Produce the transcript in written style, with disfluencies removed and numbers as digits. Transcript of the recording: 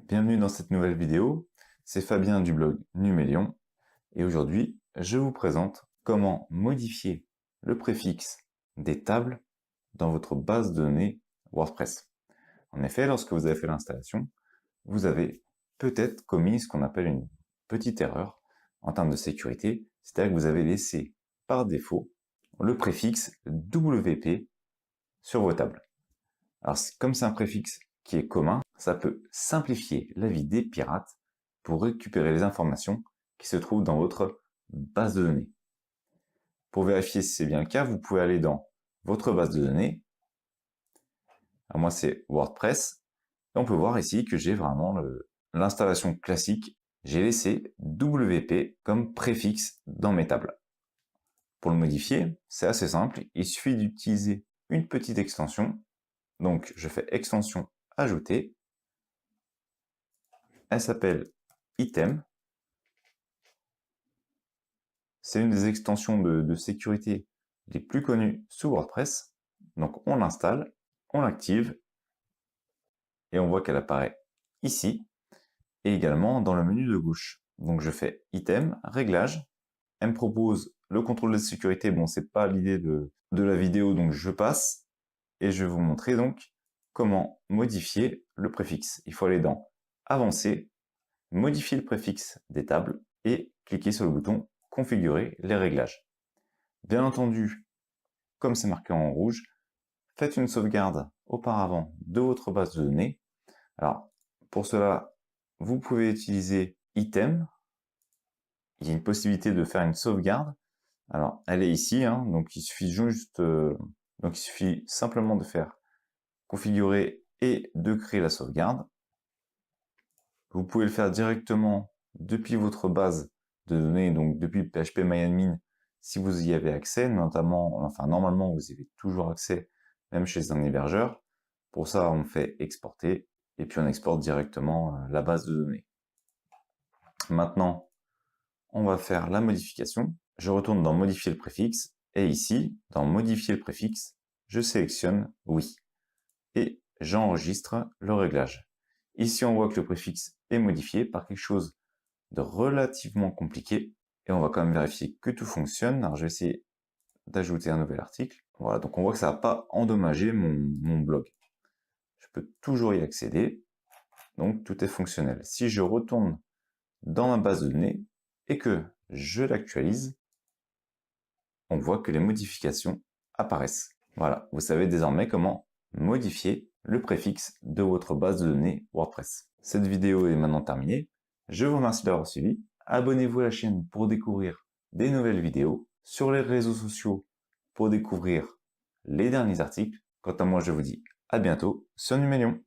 Bienvenue dans cette nouvelle vidéo, c'est Fabien du blog Numélion et aujourd'hui je vous présente comment modifier le préfixe des tables dans votre base de données WordPress. En effet, lorsque vous avez fait l'installation, vous avez peut-être commis ce qu'on appelle une petite erreur en termes de sécurité, c'est-à-dire que vous avez laissé par défaut le préfixe WP sur vos tables. Alors comme c'est un préfixe qui est commun, ça peut simplifier la vie des pirates pour récupérer les informations qui se trouvent dans votre base de données. Pour vérifier si c'est bien le cas, vous pouvez aller dans votre base de données. Alors moi c'est WordPress. Et on peut voir ici que j'ai vraiment l'installation classique. J'ai laissé WP comme préfixe dans mes tables. Pour le modifier, c'est assez simple. Il suffit d'utiliser une petite extension. Donc je fais extension ajouter. Elle s'appelle Item. C'est une des extensions de sécurité les plus connues sous WordPress. Donc on l'installe, on l'active, et on voit qu'elle apparaît ici, et également dans le menu de gauche. Donc je fais Item, Réglages. Elle me propose le contrôle de sécurité. Bon, c'est pas l'idée de la vidéo, donc je passe, et je vais vous montrer donc comment modifier le préfixe. Il faut aller dans Avancer, modifier le préfixe des tables, et cliquer sur le bouton Configurer les réglages. Bien entendu, comme c'est marqué en rouge, faites une sauvegarde auparavant de votre base de données. Alors, pour cela, vous pouvez utiliser Item. Il y a une possibilité de faire une sauvegarde. Alors, elle est ici, donc il suffit simplement de faire configurer et de créer la sauvegarde. Vous pouvez le faire directement depuis votre base de données, donc depuis PHP-MyAdmin, si vous y avez accès, normalement vous y avez toujours accès, même chez un hébergeur. Pour ça, on fait exporter, et puis on exporte directement la base de données. Maintenant, on va faire la modification. Je retourne dans modifier le préfixe, et ici, dans modifier le préfixe, je sélectionne oui, et j'enregistre le réglage. Ici, on voit que le préfixe est modifié par quelque chose de relativement compliqué, et on va quand même vérifier que tout fonctionne. Alors je vais essayer d'ajouter un nouvel article. Voilà, donc on voit que ça n'a pas endommagé mon blog. Je peux toujours y accéder, donc tout est fonctionnel. Si je retourne dans ma base de données et que je l'actualise, on voit que les modifications apparaissent. Voilà, vous savez désormais comment modifier le préfixe de votre base de données WordPress. Cette vidéo est maintenant terminée. Je vous remercie d'avoir suivi. Abonnez-vous à la chaîne pour découvrir des nouvelles vidéos, sur les réseaux sociaux pour découvrir les derniers articles. Quant à moi, je vous dis à bientôt sur Numélion.